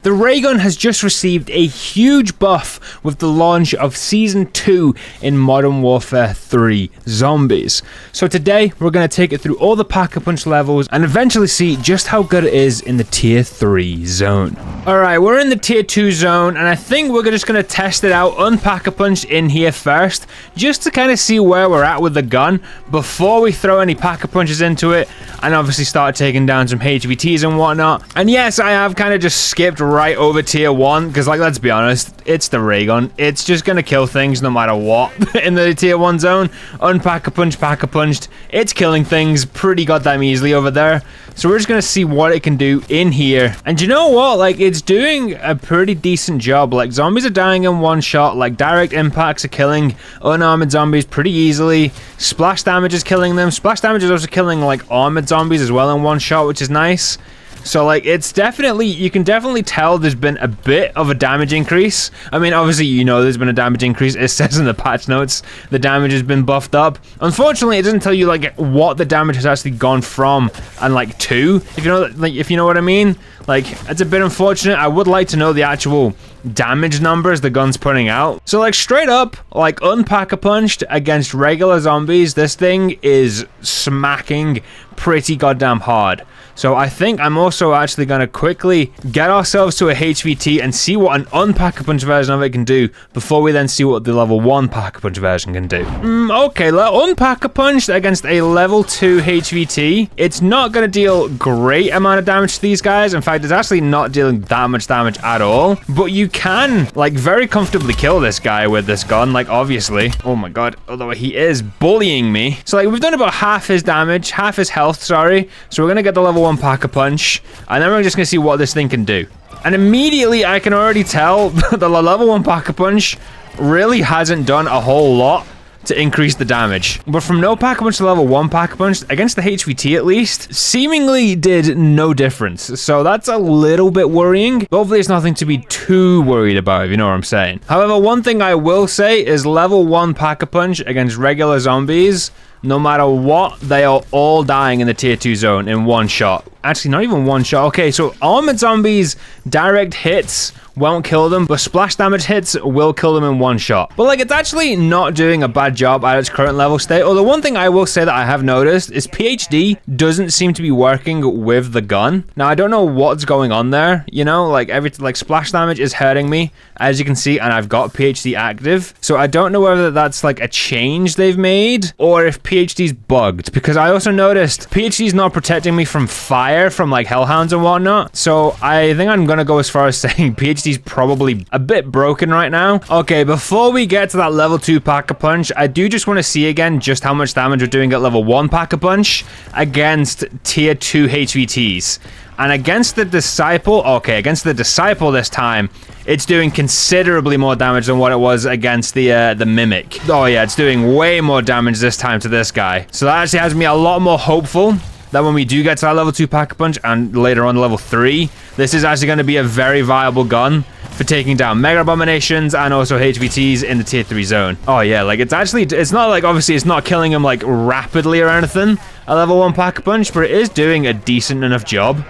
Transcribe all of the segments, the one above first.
The Raygun has just received a huge buff with the launch of Season 2 in Modern Warfare 3 Zombies. So today, we're going to take it through all the Pack-a-Punch levels and eventually see just how good it is in the Tier 3 zone. Alright, we're in the Tier 2 zone, and I think we're just going to test it out, unpack-a-punch in here first, just to kind of see where we're at with the gun before we throw any Pack-a-Punches into it, and obviously start taking down some HVTs and whatnot. And yes, I have kind of just skipped right over Tier 1, because like, let's be honest, it's the Raygun. It's just gonna kill things no matter what in the Tier 1 zone. Unpack-a-punch, pack-a-punched. It's killing things pretty goddamn easily over there. So we're just gonna see what it can do in here. And you know what? Like, it's doing a pretty decent job. Like, zombies are dying in one shot. Like, direct impacts are killing unarmored zombies pretty easily. Splash damage is killing them. Splash damage is also killing, like, armored zombies as well in one shot, which is nice. So, like, it's definitely, you can definitely tell there's been a bit of a damage increase. I mean, obviously, you know there's been a damage increase. It says in the patch notes the damage has been buffed up. Unfortunately, it doesn't tell you, like, what the damage has actually gone from and, like, to, if you know, like, if you know what I mean. Like, it's a bit unfortunate. I would like to know the actual damage numbers the gun's putting out. So, like, straight up, like, unpack-a-punched against regular zombies, this thing is smacking pretty goddamn hard. So I think I'm also actually going to quickly get ourselves to a HVT and see what an unpack-a-punch version of it can do before we then see what the level 1 pack-a-punch version can do. Okay, unpack-a-punch against a level 2 HVT. It's not going to deal great amount of damage to these guys. In fact, it's actually not dealing that much damage at all. But you can, like, very comfortably kill this guy with this gun, like, obviously. Oh my god, although he is bullying me. So, like, we've done about half his damage, half his health, sorry. So we're going to get the level 1 pack-a-punch, and then we're just gonna see what this thing can do. And immediately I can already tell the level 1 pack-a-punch really hasn't done a whole lot to increase the damage. But from no pack-a-punch to level 1 pack-a-punch, against the HVT at least, seemingly did no difference. So that's a little bit worrying. Hopefully it's nothing to be too worried about, if you know what I'm saying. However, one thing I will say is level 1 pack-a-punch against regular zombies, no matter what, they are all dying in the Tier 2 zone in one shot. Actually, not even one shot. Okay, so armored zombies, direct hits won't kill them, but splash damage hits will kill them in one shot. But, like, it's actually not doing a bad job at its current level state. Although one thing I will say that I have noticed is PhD doesn't seem to be working with the gun. Now, I don't know what's going on there, you know, like, splash damage is hurting me, as you can see, and I've got PhD active. So I don't know whether that's, like, a change they've made, or if PhD's bugged, because I also noticed PhD's not protecting me from fire, from, like, hellhounds and whatnot. So I think I'm gonna go as far as saying PhD's probably a bit broken right now. Okay, before we get to that level 2 pack-a-punch, I do just want to see again just how much damage we're doing at level 1 pack-a-punch against Tier 2 HVTs. And against the Disciple, okay, against the Disciple this time, it's doing considerably more damage than what it was against the Mimic. Oh yeah, it's doing way more damage this time to this guy. So that actually has me a lot more hopeful that when we do get to that level 2 pack-a-punch and later on level 3, this is actually going to be a very viable gun for taking down Mega Abominations and also HVTs in the Tier 3 zone. Oh yeah, like, it's actually, it's not like, obviously it's not killing them like rapidly or anything at level 1 pack-a-punch, but it is doing a decent enough job.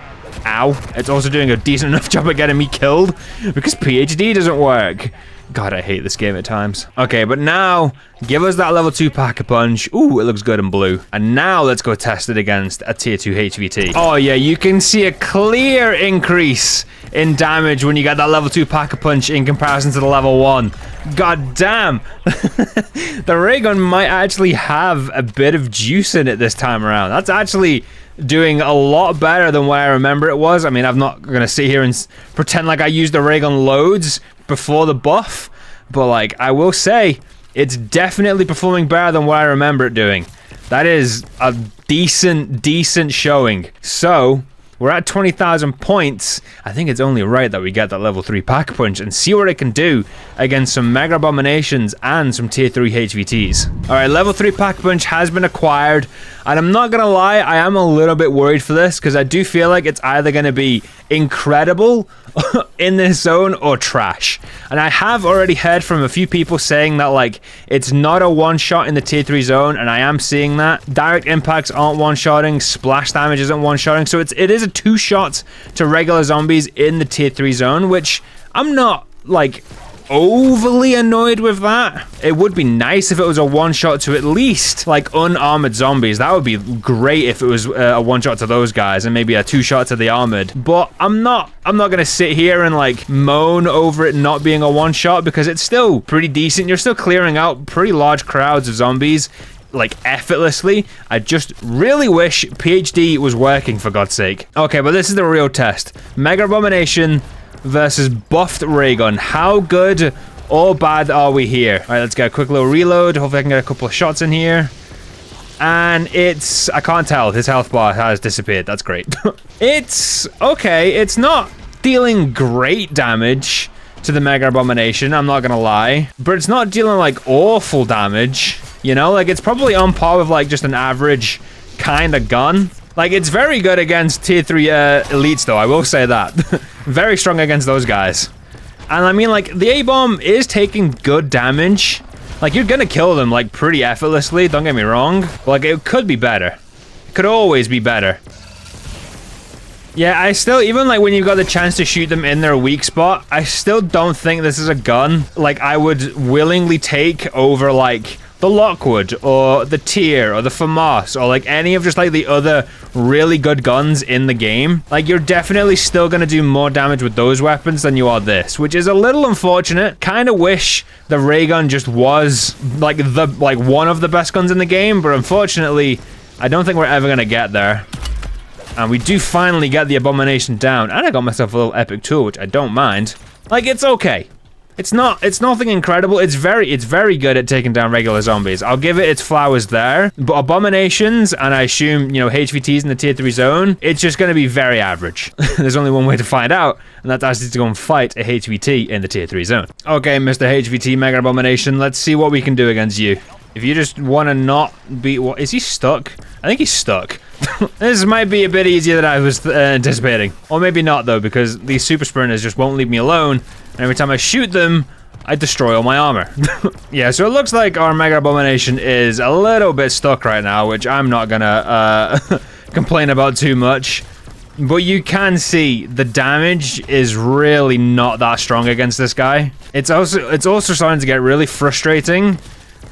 Ow. It's also doing a decent enough job at getting me killed because PhD doesn't work. God, I hate this game at times. Okay, but now, give us that level 2 pack-a-punch. Ooh, it looks good in blue. And now let's go test it against a Tier 2 HVT. Oh yeah, you can see a clear increase in damage when you get that level 2 pack-a-punch in comparison to the level 1. God damn. The Raygun might actually have a bit of juice in it this time around. That's actually doing a lot better than what I remember it was. I mean, I'm not gonna sit here and pretend like I used the Raygun loads before the buff, but, like, I will say it's definitely performing better than what I remember it doing. That is a decent showing. So we're at 20,000 points. I think it's only right that we get that level 3 pack-a-punch and see what it can do against some Mega Abominations and some Tier 3 HVTs. Alright, level 3 pack-a-punch has been acquired, and I'm not gonna lie, I am a little bit worried for this, because I do feel like it's either gonna be incredible in this zone or trash. And I have already heard from a few people saying that, like, it's not a one-shot in the tier 3 zone, and I am seeing that. Direct impacts aren't one-shotting, splash damage isn't one-shotting, so it is a 2-shot to regular zombies in the tier 3 zone, which I'm not, like, overly annoyed with that. It would be nice if it was a one-shot to at least, like, unarmored zombies. That would be great if it was a one-shot to those guys and maybe a 2-shot to the armored. But I'm not gonna sit here and, like, moan over it not being a one-shot, because it's still pretty decent. You're still clearing out pretty large crowds of zombies, like, effortlessly. I just really wish PhD was working, for God's sake. Okay, but this is the real test. Mega Abomination versus buffed Raygun. How good or bad are we here? All right, let's get a quick little reload. Hopefully I can get a couple of shots in here. And it's... I can't tell. His health bar has disappeared. That's great. It's okay. It's not dealing great damage to the Mega Abomination, I'm not gonna lie. But it's not dealing, like, awful damage. You know? Like, it's probably on par with, like, just an average kind of gun. Like, it's very good against tier 3 elites, though, I will say that. Very strong against those guys. And I mean, like, the A-bomb is taking good damage. Like, you're gonna kill them, like, pretty effortlessly, don't get me wrong. But, like, it could be better. It could always be better. Yeah, I still, even, like, when you've got the chance to shoot them in their weak spot, I still don't think this is a gun, like, I would willingly take over, like, the Lockwood, or the Tier, or the FAMAS, or, like, any of just, like, the other really good guns in the game. Like, you're definitely still gonna do more damage with those weapons than you are this, which is a little unfortunate. Kinda wish the Raygun just was, like, one of the best guns in the game, but unfortunately, I don't think we're ever gonna get there. And we do finally get the Abomination down, and I got myself a little epic tool, which I don't mind. Like, it's okay. It's nothing incredible. It's very good at taking down regular zombies. I'll give it its flowers there. But Abominations, and I assume, you know, HVTs in the tier 3 zone, it's just going to be very average. There's only one way to find out, and that's actually to go and fight a HVT in the tier 3 zone. Okay, Mr. HVT Mega Abomination, let's see what we can do against you. If you just want to not be... What, is he stuck? I think he's stuck. This might be a bit easier than I was anticipating. Or maybe not, though, because these super sprinters just won't leave me alone. And every time I shoot them, I destroy all my armor. Yeah, so it looks like our Mega Abomination is a little bit stuck right now, which I'm not gonna complain about too much. But you can see the damage is really not that strong against this guy. It's also starting to get really frustrating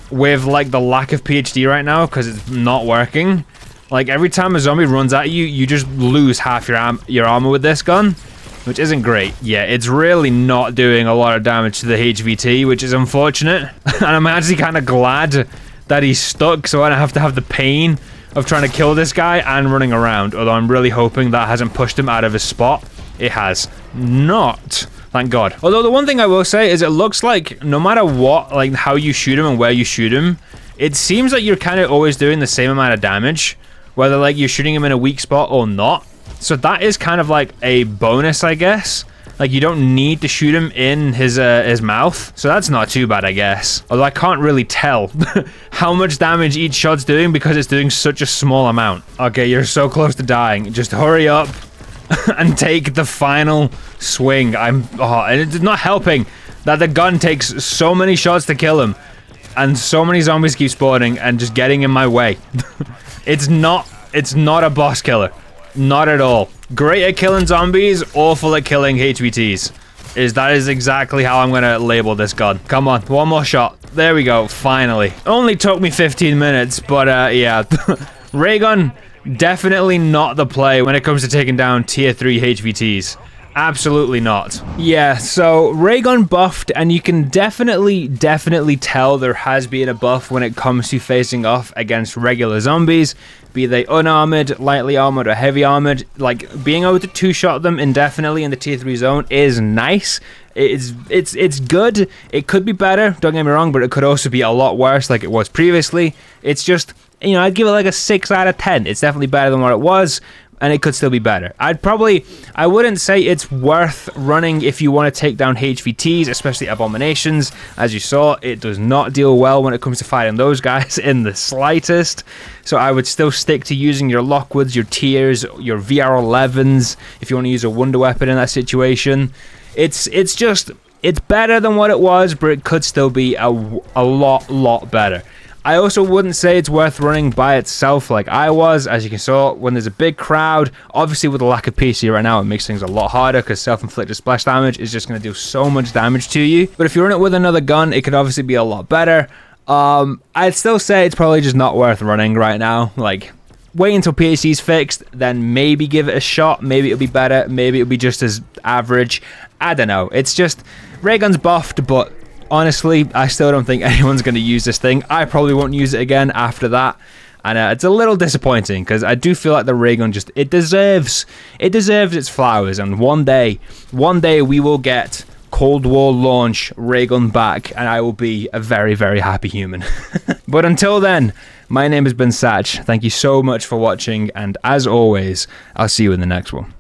with, like, the lack of PhD right now, because it's not working. Like, every time a zombie runs at you, you just lose half your armor with this gun, which isn't great. Yeah, it's really not doing a lot of damage to the HVT, which is unfortunate. And I'm actually kind of glad that he's stuck, so I don't have to have the pain of trying to kill this guy and running around, although I'm really hoping that hasn't pushed him out of his spot. It has not. Thank God. Although the one thing I will say is it looks like no matter what, like how you shoot him and where you shoot him, it seems like you're kind of always doing the same amount of damage, whether like you're shooting him in a weak spot or not. So that is kind of like a bonus, I guess. Like, you don't need to shoot him in his mouth. So that's not too bad, I guess. Although I can't really tell how much damage each shot's doing because it's doing such a small amount. Okay, you're so close to dying. Just hurry up and take the final swing. And it's not helping that the gun takes so many shots to kill him. And so many zombies keep spawning and just getting in my way. It's not a boss killer. Not at all. Great at killing zombies, awful at killing HVTs. That is exactly how I'm gonna label this gun. Come on, one more shot. There we go, finally. Only took me 15 minutes, but yeah. Raygun, definitely not the play when it comes to taking down tier 3 HVTs. Absolutely not. Yeah, so Raygun buffed, and you can definitely tell there has been a buff when it comes to facing off against regular zombies, be they unarmored, lightly armored, or heavy armored. Like, being able to two-shot them indefinitely in the tier 3 zone is nice. It's good. It could be better, don't get me wrong, but it could also be a lot worse like it was previously. It's just, you know, I'd give it like a 6 out of 10. It's definitely better than what it was, and it could still be better. I wouldn't say it's worth running if you want to take down HVTs, especially Abominations. As you saw, it does not deal well when it comes to fighting those guys in the slightest. So I would still stick to using your Lockwoods, your Tiers, your VR11s, if you want to use a wonder weapon in that situation. It's just It's better than what it was, but it could still be a lot better. I also wouldn't say it's worth running by itself like I was. As you can see, when there's a big crowd, obviously with the lack of PC right now, it makes things a lot harder because self-inflicted splash damage is just going to do so much damage to you. But if you run it with another gun, it could obviously be a lot better. I'd still say it's probably just not worth running right now. Like, wait until PAC's fixed, then maybe give it a shot. Maybe it'll be better. Maybe it'll be just as average. I don't know. It's just, Raygun's buffed, but honestly, I still don't think anyone's going to use this thing. I probably won't use it again after that. And it's a little disappointing because I do feel like the Raygun just, it deserves its flowers. And one day we will get Cold War launch Raygun back, and I will be a very, very happy human. But until then, my name has been Satch. Thank you so much for watching, and as always, I'll see you in the next one.